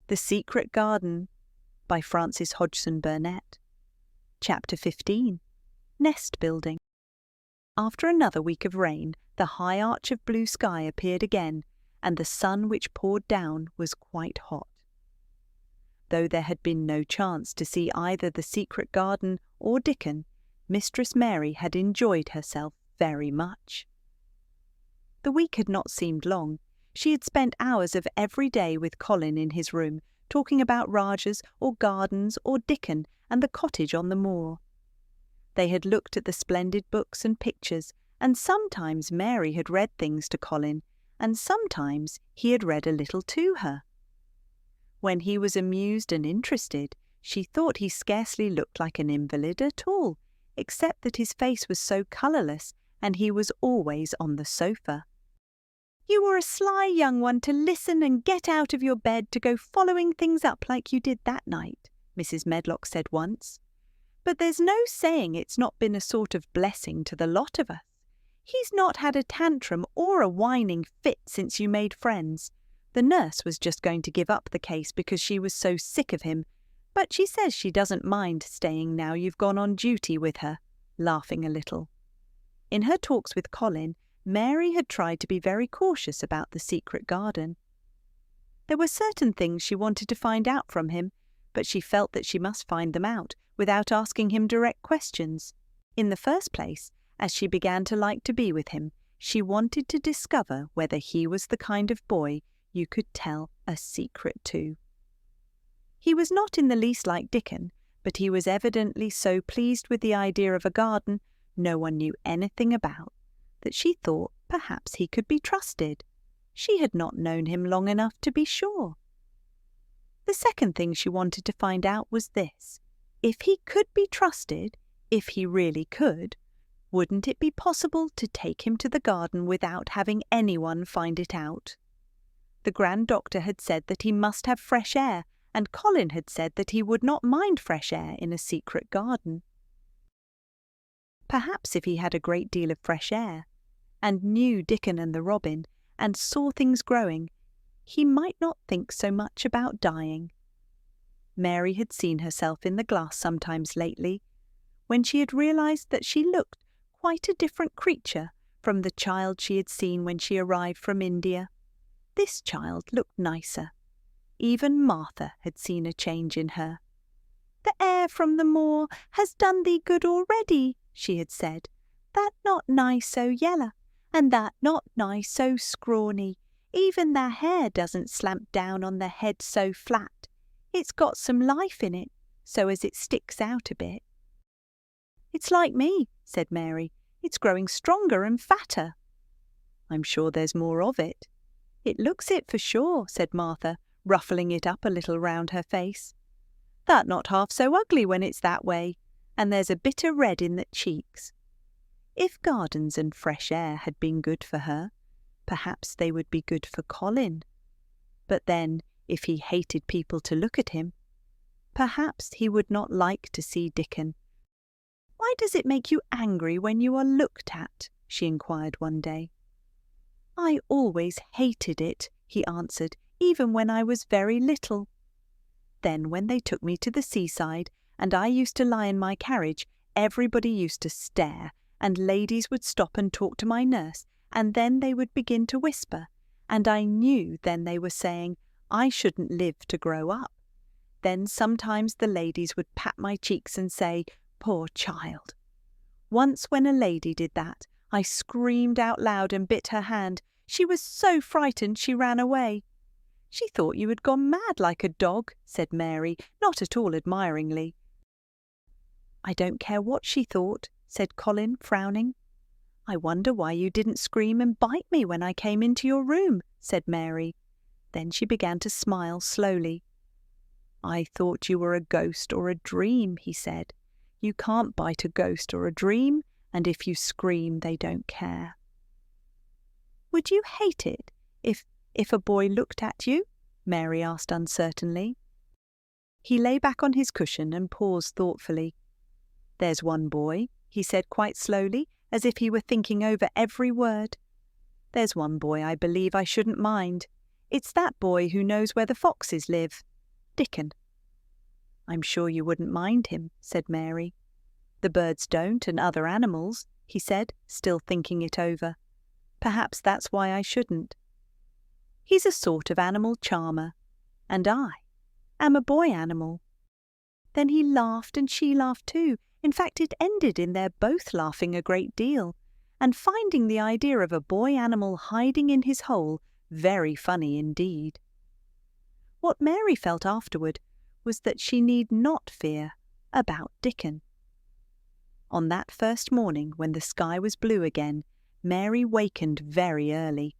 The Secret Garden by Frances Hodgson Burnett. Chapter 15. Nest Building. After another week of rain, the high arch of blue sky appeared again, and the sun which poured down was quite hot. Though there had been no chance to see either the secret garden or Dickon, Mistress Mary had enjoyed herself very much. The week had not seemed long. She had spent hours of every day with Colin in his room, talking about Rajahs or gardens or Dickon and the cottage on the moor. They had looked at the splendid books and pictures, and sometimes Mary had read things to Colin, and sometimes he had read a little to her. When he was amused and interested, she thought he scarcely looked like an invalid at all, except that his face was so colourless, and he was always on the sofa. "You were a sly young one to listen and get out of your bed to go following things up like you did that night," Mrs. Medlock said once. "But there's no saying it's not been a sort of blessing to the lot of us. He's not had a tantrum or a whining fit since you made friends. The nurse was just going to give up the case because she was so sick of him, but she says she doesn't mind staying now you've gone on duty with her," laughing a little. In her talks with Colin, Mary had tried to be very cautious about the secret garden. There were certain things she wanted to find out from him, but she felt that she must find them out without asking him direct questions. In the first place, as she began to like to be with him, she wanted to discover whether he was the kind of boy you could tell a secret to. He was not in the least like Dickon, but he was evidently so pleased with the idea of a garden no one knew anything about, that she thought perhaps he could be trusted. She had not known him long enough to be sure. The second thing she wanted to find out was this: if he could be trusted, if he really could, wouldn't it be possible to take him to the garden without having anyone find it out? The Grand Doctor had said that he must have fresh air, and Colin had said that he would not mind fresh air in a secret garden. Perhaps if he had a great deal of fresh air, and knew Dickon and the robin, and saw things growing, he might not think so much about dying. Mary had seen herself in the glass sometimes lately, when she had realized that she looked quite a different creature from the child she had seen when she arrived from India. This child looked nicer. Even Martha had seen a change in her. "The air from the moor has done thee good already," she had said. "That not nigh so yellow, and that not nigh so scrawny. Even the hair doesn't slamp down on the head so flat. It's got some life in it, so as it sticks out a bit." "It's like me," said Mary. "It's growing stronger and fatter." "I'm sure there's more of it." "It looks it for sure," said Martha, ruffling it up a little round her face. "That not half so ugly when it's that way, and there's a bit o' red in the cheeks." If gardens and fresh air had been good for her, perhaps they would be good for Colin. But then, if he hated people to look at him, perhaps he would not like to see Dickon. "Why does it make you angry when you are looked at?" she inquired one day. "I always hated it," he answered, "even when I was very little. Then when they took me to the seaside, and I used to lie in my carriage, everybody used to stare, and ladies would stop and talk to my nurse, and then they would begin to whisper, and I knew then they were saying I shouldn't live to grow up. Then sometimes the ladies would pat my cheeks and say, 'Poor child.' Once when a lady did that, I screamed out loud and bit her hand. She was so frightened she ran away." "She thought you had gone mad like a dog," said Mary, not at all admiringly. "I don't care what she thought," said Colin, frowning. "I wonder why you didn't scream and bite me when I came into your room," said Mary. Then she began to smile slowly. "I thought you were a ghost or a dream," he said. "You can't bite a ghost or a dream, and if you scream they don't care." "Would you hate it if a boy looked at you?" Mary asked uncertainly. He lay back on his cushion and paused thoughtfully. "There's one boy," he said quite slowly, as if he were thinking over every word. "There's one boy I believe I shouldn't mind. It's that boy who knows where the foxes live. Dickon. "I'm sure you wouldn't mind him," said Mary. "The birds don't, and other animals," he said, still thinking it over. "Perhaps that's why I shouldn't. He's a sort of animal charmer, and I am a boy animal." Then he laughed, and she laughed too. In fact, it ended in their both laughing a great deal, and finding the idea of a boy animal hiding in his hole very funny indeed. What Mary felt afterward was that she need not fear about Dickon. On that first morning, when the sky was blue again, Mary wakened very early.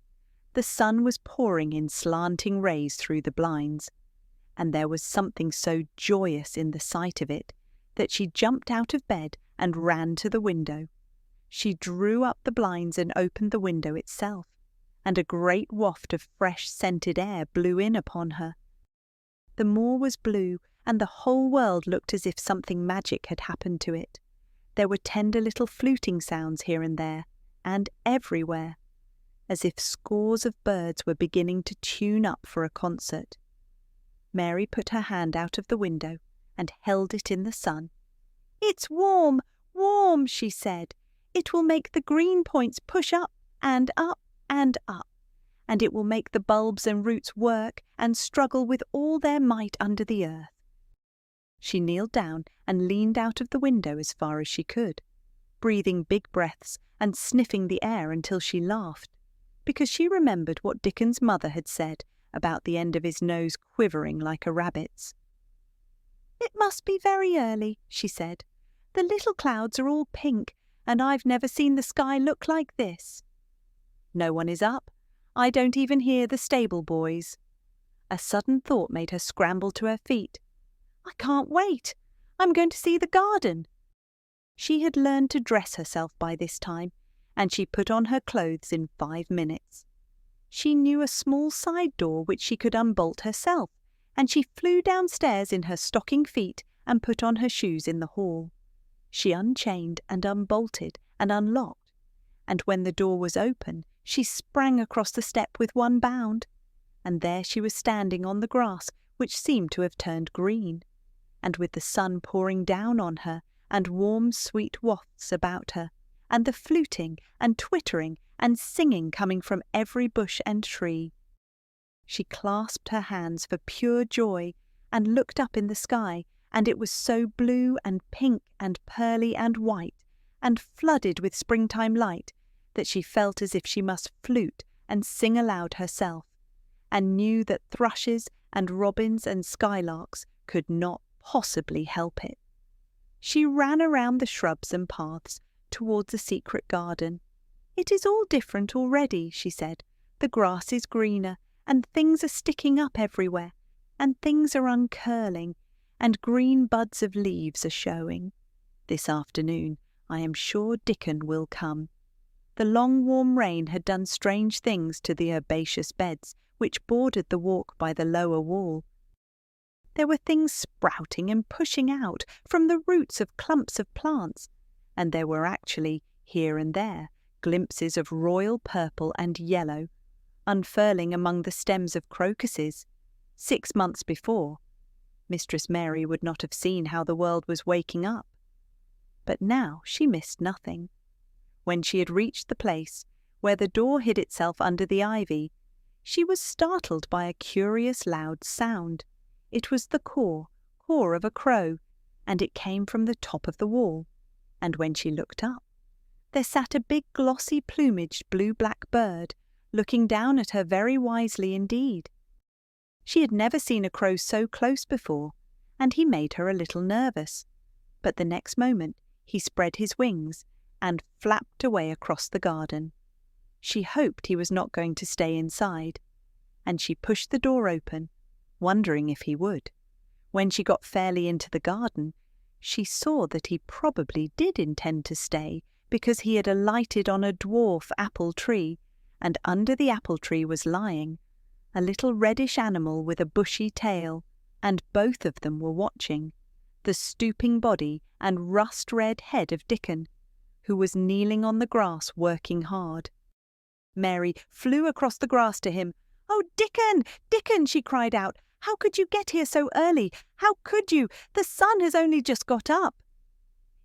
The sun was pouring in slanting rays through the blinds, and there was something so joyous in the sight of it that she jumped out of bed and ran to the window. She drew up the blinds and opened the window itself, and a great waft of fresh scented air blew in upon her. The moor was blue, and the whole world looked as if something magic had happened to it. There were tender little fluting sounds here and there, and everywhere, as if scores of birds were beginning to tune up for a concert. Mary put her hand out of the window and held it in the sun. "It's warm, warm," she said. "It will make the green points push up and up and up, and it will make the bulbs and roots work and struggle with all their might under the earth." She kneeled down and leaned out of the window as far as she could, breathing big breaths and sniffing the air until she laughed, because she remembered what Dickon's mother had said about the end of his nose quivering like a rabbit's. "It must be very early," she said. "The little clouds are all pink, and I've never seen the sky look like this. No one is up. I don't even hear the stable boys." A sudden thought made her scramble to her feet. "I can't wait. I'm going to see the garden." She had learned to dress herself by this time, and she put on her clothes in 5 minutes. She knew a small side door which she could unbolt herself, and she flew downstairs in her stocking feet and put on her shoes in the hall. She unchained and unbolted and unlocked, and when the door was open, she sprang across the step with one bound, and there she was standing on the grass, which seemed to have turned green, and with the sun pouring down on her, and warm sweet wafts about her, and the fluting and twittering and singing coming from every bush and tree. She clasped her hands for pure joy and looked up in the sky, and it was so blue and pink and pearly and white and flooded with springtime light that she felt as if she must flute and sing aloud herself, and knew that thrushes and robins and skylarks could not possibly help it. She ran around the shrubs and paths towards the secret garden. "It is all different already," she said. "The grass is greener, and things are sticking up everywhere, and things are uncurling, and green buds of leaves are showing. This afternoon I am sure Dickon will come." The long warm rain had done strange things to the herbaceous beds which bordered the walk by the lower wall. There were things sprouting and pushing out from the roots of clumps of plants, and there were actually, here and there, glimpses of royal purple and yellow, unfurling among the stems of crocuses. 6 months before, Mistress Mary would not have seen how the world was waking up. But now she missed nothing. When she had reached the place where the door hid itself under the ivy, she was startled by a curious loud sound. It was the caw of a crow, and it came from the top of the wall. And when she looked up, there sat a big glossy plumaged blue-black bird, looking down at her very wisely indeed. She had never seen a crow so close before, and he made her a little nervous. But the next moment he spread his wings and flapped away across the garden. She hoped he was not going to stay inside, and she pushed the door open, wondering if he would. When she got fairly into the garden, she saw that he probably did intend to stay, because he had alighted on a dwarf apple tree, and under the apple tree was lying a little reddish animal with a bushy tail, and both of them were watching the stooping body and rust-red head of Dickon, who was kneeling on the grass working hard. Mary flew across the grass to him. "Oh, Dickon, Dickon!" she cried out. How could you get here so early? How could you? The sun has only just got up."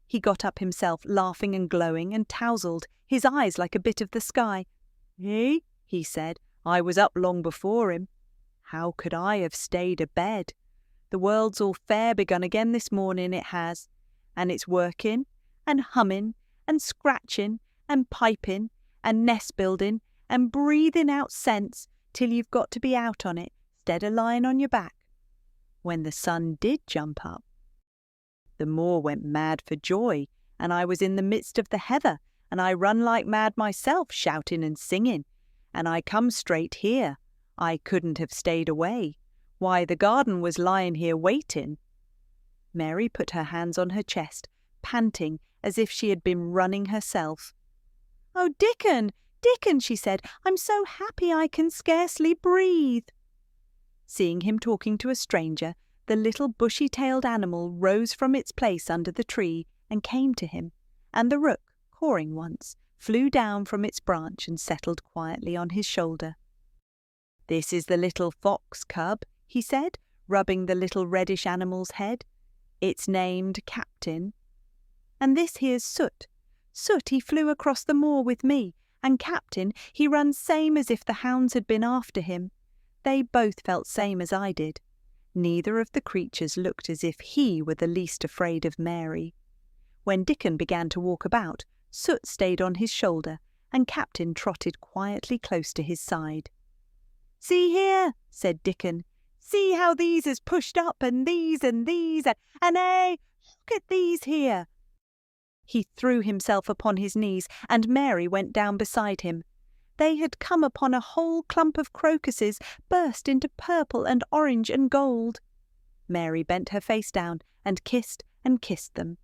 He got up himself, laughing and glowing and tousled, his eyes like a bit of the sky. "Eh?" he said. "I was up long before him. How could I have stayed abed? The world's all fair begun again this morning, it has, and it's working and humming and scratching and piping and nest building and breathing out scents till you've got to be out on it, 'stead of lying on your back." When the sun did jump up, the moor went mad for joy, and I was in the midst of the heather, and I run like mad myself, shouting and singing, and I come straight here. I couldn't have stayed away. Why, the garden was lying here waiting. Mary put her hands on her chest, panting as if she had been running herself. "Oh, Dickon, Dickon," she said, "I'm so happy I can scarcely breathe." Seeing him talking to a stranger, the little bushy-tailed animal rose from its place under the tree and came to him, and the rook, cawing once, flew down from its branch and settled quietly on his shoulder. "This is the little fox cub," he said, rubbing the little reddish animal's head. "It's named Captain. And this here's Soot. Soot, he flew across the moor with me, and Captain, he runs same as if the hounds had been after him. They both felt same as I did. Neither of the creatures looked as if he were the least afraid of Mary. When Dickon began to walk about, Soot stayed on his shoulder, and Captain trotted quietly close to his side. "See here," said Dickon. "See how these is pushed up, and these, and look at these here." He threw himself upon his knees, and Mary went down beside him. They had come upon a whole clump of crocuses, burst into purple and orange and gold. Mary bent her face down and kissed them.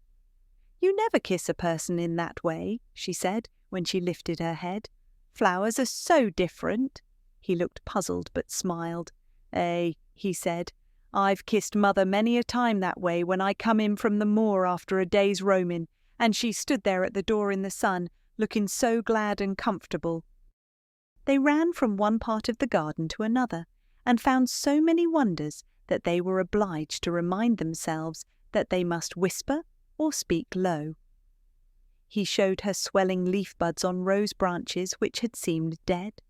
"You never kiss a person in that way," she said, when she lifted her head. "Flowers are so different." He looked puzzled but smiled. "Eh," he said, "I've kissed Mother many a time that way when I come in from the moor after a day's roaming, and she stood there at the door in the sun, looking so glad and comfortable." They ran from one part of the garden to another, and found so many wonders that they were obliged to remind themselves that they must whisper or speak low. He showed her swelling leaf buds on rose branches which had seemed dead.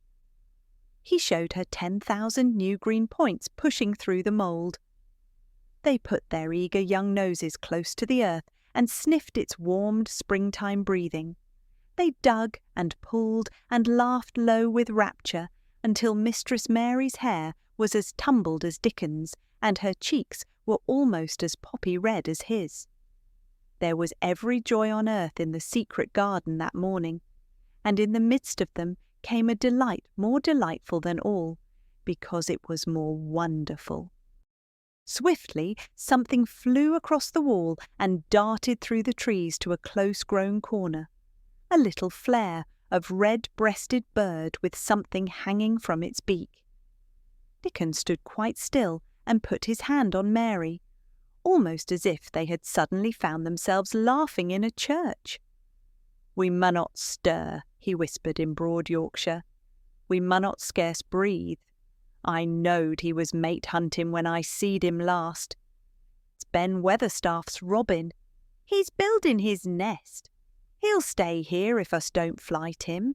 He showed her 10,000 new green points pushing through the mould. They put their eager young noses close to the earth and sniffed its warmed springtime breathing. They dug and pulled and laughed low with rapture until Mistress Mary's hair was as tumbled as Dickon's, and her cheeks were almost as poppy red as his. There was every joy on earth in the secret garden that morning, and in the midst of them came a delight more delightful than all, because it was more wonderful. Swiftly something flew across the wall and darted through the trees to a close-grown corner. A little flare of red-breasted bird with something hanging from its beak. Dickon stood quite still and put his hand on Mary, almost as if they had suddenly found themselves laughing in a church. "We munnot stir," he whispered in broad Yorkshire. "We munnot scarce breathe. I knowed he was mate hunting when I seed him last. It's Ben Weatherstaff's robin. He's building his nest. He'll stay here if us don't flight him."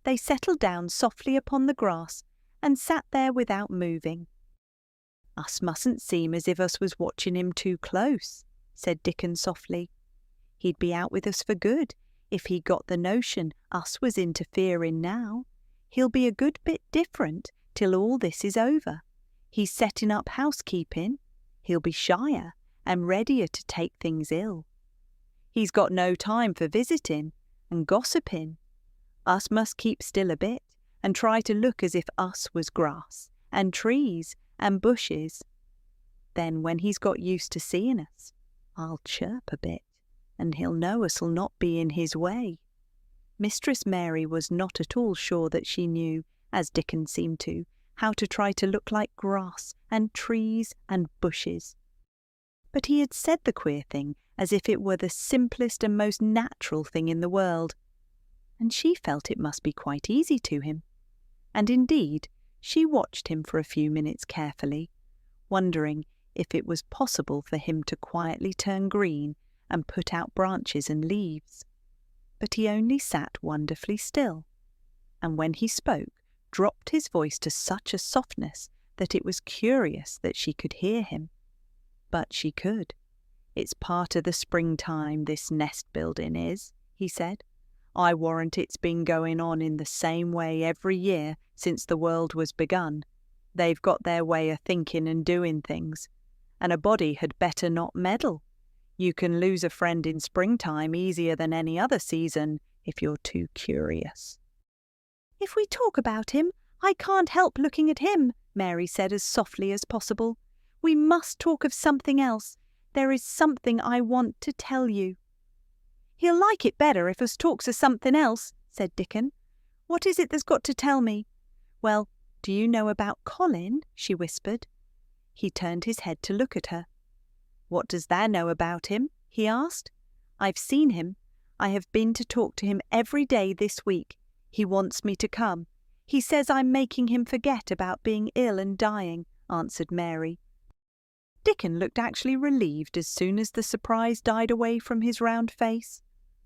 They settled down softly upon the grass and sat there without moving. "Us mustn't seem as if us was watching him too close," said Dickon softly. "He'd be out with us for good if he got the notion us was interfering now. He'll be a good bit different till all this is over. He's setting up housekeeping. He'll be shyer and readier to take things ill. He's got no time for visiting and gossiping. Us must keep still a bit and try to look as if us was grass and trees and bushes. Then when he's got used to seeing us, I'll chirp a bit, and he'll know us'll not be in his way." Mistress Mary was not at all sure that she knew, as Dickon seemed to, how to try to look like grass and trees and bushes. But he had said the queer thing as if it were the simplest and most natural thing in the world, and she felt it must be quite easy to him. And indeed, she watched him for a few minutes carefully, wondering if it was possible for him to quietly turn green and put out branches and leaves. But he only sat wonderfully still, and when he spoke, dropped his voice to such a softness that it was curious that she could hear him. But she could. "It's part of the springtime, this nest-building is," he said. "I warrant it's been going on in the same way every year since the world was begun. They've got their way of thinking and doing things, and a body had better not meddle. You can lose a friend in springtime easier than any other season if you're too curious." "If we talk about him, I can't help looking at him," Mary said as softly as possible. "We must talk of something else. There is something I want to tell you." "He'll like it better if us talks of something else," said Dickon. "What is it that's got to tell me?" "Well, do you know about Colin?" she whispered. He turned his head to look at her. "What does thou know about him?" he asked. "I've seen him. I have been to talk to him every day this week. He wants me to come. He says I'm making him forget about being ill and dying," answered Mary. Dickon looked actually relieved as soon as the surprise died away from his round face.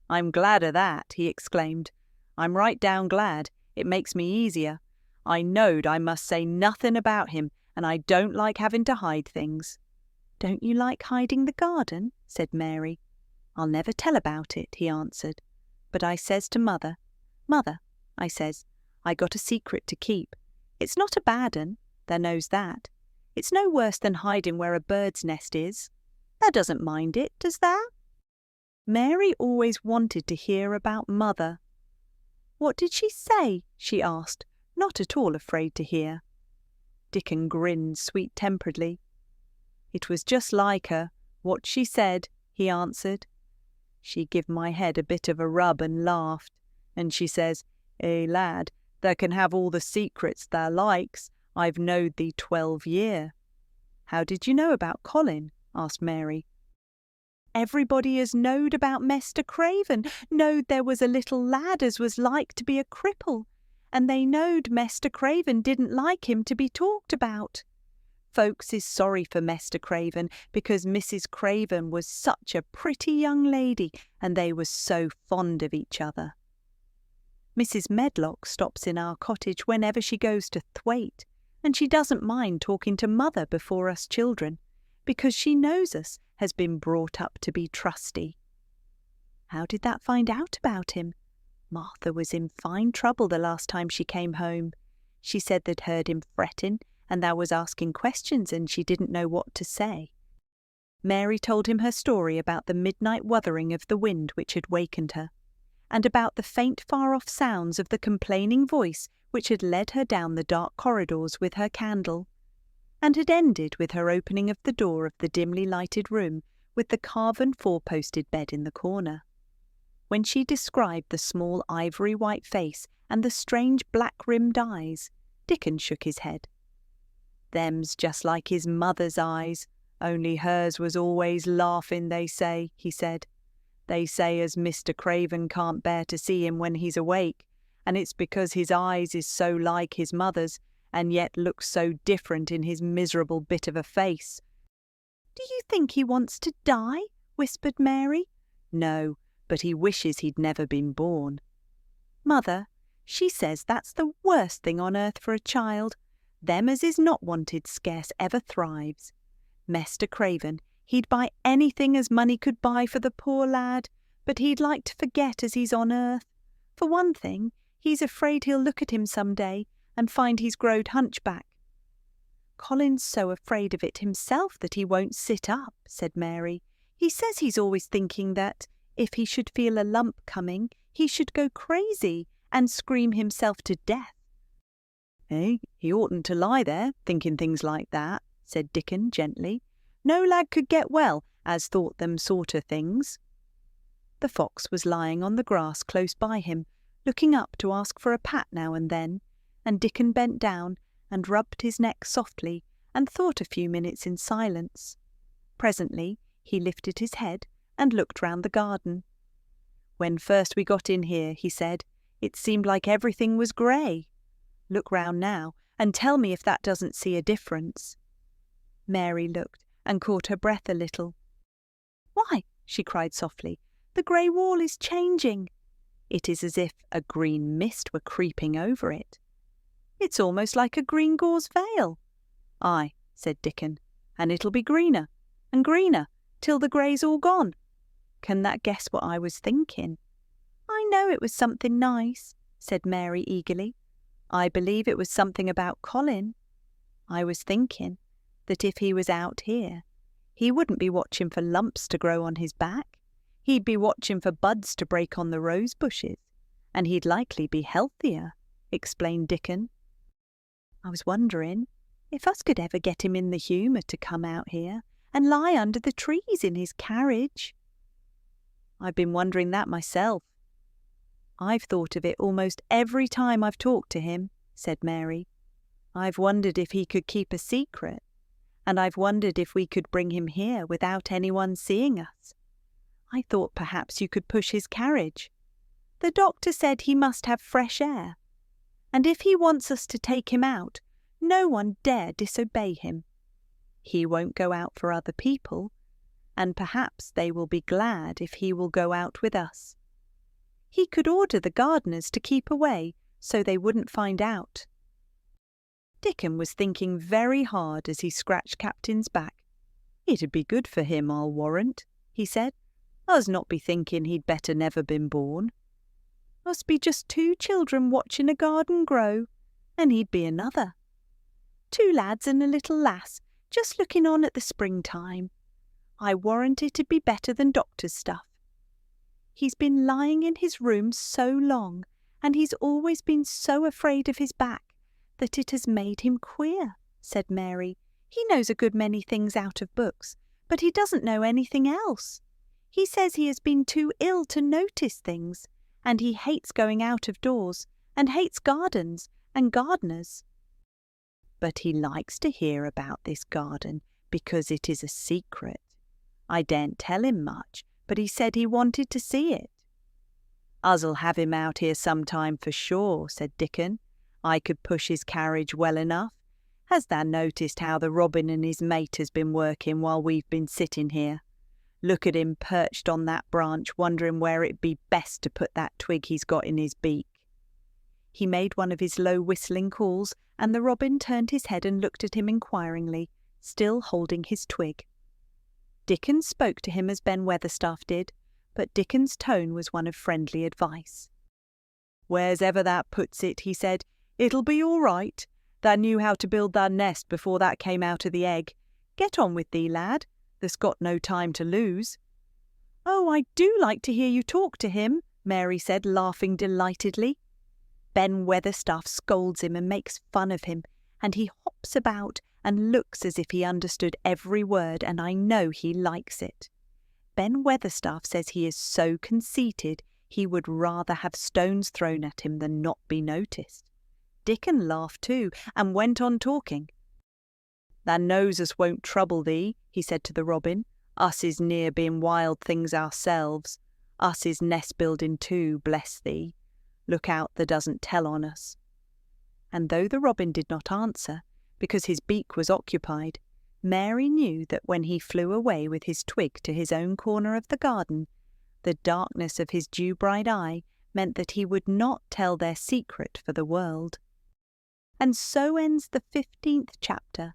"I'm glad of that," he exclaimed. "I'm right down glad. It makes me easier. I knowed I must say nothing about him, and I don't like having to hide things." "Don't you like hiding the garden?" said Mary. "I'll never tell about it," he answered. "But I says to Mother, 'Mother,' I says, 'I got a secret to keep. It's not a bad 'un, thou knows that. It's no worse than hiding where a bird's nest is. Thou doesn't mind it, does thou?'" Mary always wanted to hear about Mother. "What did she say?" she asked, not at all afraid to hear. Dickon grinned sweet-temperedly. "It was just like her, what she said," he answered. "She give my head a bit of a rub and laughed, and she says, 'Eh, lad, thou can have all the secrets thou likes. I've knowed thee 12 year.'" "How did you know about Colin?" asked Mary. "Everybody as knowed about Mester Craven knowed there was a little lad as was like to be a cripple, and they knowed Mester Craven didn't like him to be talked about. Folks is sorry for Mester Craven because Mrs. Craven was such a pretty young lady, and they was so fond of each other. Mrs. Medlock stops in our cottage whenever she goes to Thwaite, and she doesn't mind talking to Mother before us children, because she knows us has been brought up to be trusty." "How did that find out about him?" "Martha was in fine trouble the last time she came home. She said they'd heard him fretting, and thou was asking questions, and she didn't know what to say." Mary told him her story about the midnight wuthering of the wind which had wakened her, and about the faint far-off sounds of the complaining voice which had led her down the dark corridors with her candle, and had ended with her opening of the door of the dimly lighted room with the carven four-posted bed in the corner. When she described the small ivory-white face and the strange black-rimmed eyes, Dickon shook his head. "Them's just like his mother's eyes, only hers was always laughing, they say," he said. "They say as Mr. Craven can't bear to see him when he's awake, and it's because his eyes is so like his mother's, and yet looks so different in his miserable bit of a face." "Do you think he wants to die?" whispered Mary. "No, but he wishes he'd never been born." "Mother, she says that's the worst thing on earth for a child. Them as is not wanted scarce ever thrives. Mester Craven, he'd buy anything as money could buy for the poor lad, but he'd like to forget as he's on earth. For one thing, he's afraid he'll look at him some day and find he's growed hunchback." "Colin's so afraid of it himself that he won't sit up," said Mary. "He says he's always thinking that, if he should feel a lump coming, he should go crazy and scream himself to death." "Eh, he oughtn't to lie there, thinking things like that," said Dickon gently. "No lad could get well as thought them sort of things." The fox was lying on the grass close by him, looking up to ask for a pat now and then, and Dickon bent down and rubbed his neck softly and thought a few minutes in silence. Presently he lifted his head and looked round the garden. "When first we got in here," he said, "it seemed like everything was grey. Look round now and tell me if that doesn't see a difference." Mary looked and caught her breath a little. "Why," she cried softly, "the grey wall is changing. It is as if a green mist were creeping over it. It's almost like a green gauze veil." "Aye," said Dickon, "and it'll be greener and greener till the grey's all gone. Can that guess what I was thinking?" "I know it was something nice," said Mary eagerly. "I believe it was something about Colin. I was thinking that if he was out here, he wouldn't be watching for lumps to grow on his back. He'd be watching for buds to break on the rose bushes, and he'd likely be healthier," explained Dickon. "I was wondering if us could ever get him in the humour to come out here and lie under the trees in his carriage." "I've been wondering that myself. I've thought of it almost every time I've talked to him," said Mary. "I've wondered if he could keep a secret, and I've wondered if we could bring him here without anyone seeing us. I thought perhaps you could push his carriage. The doctor said he must have fresh air, and if he wants us to take him out, no one dare disobey him. He won't go out for other people, and perhaps they will be glad if he will go out with us. He could order the gardeners to keep away so they wouldn't find out." Dickon was thinking very hard as he scratched Captain's back. "It'd be good for him, I'll warrant," he said. "Us not be thinking he'd better never been born. Us be just two children watching a garden grow, and he'd be another. Two lads and a little lass just looking on at the springtime. I warrant it'd be better than doctor's stuff. He's been lying in his room so long, and he's always been so afraid of his back, that it has made him queer," said Mary. "He knows a good many things out of books, but he doesn't know anything else. He says he has been too ill to notice things, and he hates going out of doors, and hates gardens and gardeners. But he likes to hear about this garden because it is a secret. I daren't tell him much, but he said he wanted to see it." "Us'll have him out here sometime for sure," said Dickon. "I could push his carriage well enough. Has thou noticed how the robin and his mate has been working while we've been sitting here? Look at him perched on that branch, wondering where it'd be best to put that twig he's got in his beak." He made one of his low whistling calls, and the robin turned his head and looked at him inquiringly, still holding his twig. Dickon spoke to him as Ben Weatherstaff did, but Dickon's tone was one of friendly advice. "Where's ever that puts it," he said, "it'll be all right. Thou knew how to build thy nest before that came out of the egg. Get on with thee, lad. Thou'st got no time to lose." "Oh, I do like to hear you talk to him," Mary said, laughing delightedly. Ben Weatherstaff scolds him and makes fun of him, and he hops about and looks as if he understood every word, and I know he likes it. Ben Weatherstaff says he is so conceited he would rather have stones thrown at him than not be noticed. Dickon laughed too, and went on talking. "Thou knows us won't trouble thee," he said to the robin. "Us is near being wild things ourselves. Us is nest building too, bless thee. Look out thou doesn't tell on us." And though the robin did not answer, because his beak was occupied, Mary knew that when he flew away with his twig to his own corner of the garden, the darkness of his dew-bright eye meant that he would not tell their secret for the world. And so ends the 15th chapter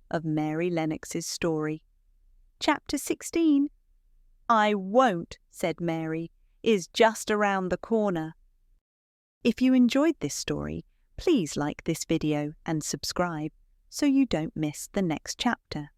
of Mary Lennox's story. Chapter 16, "I Won't," said Mary, is just around the corner. If you enjoyed this story, please like this video and subscribe so you don't miss the next chapter.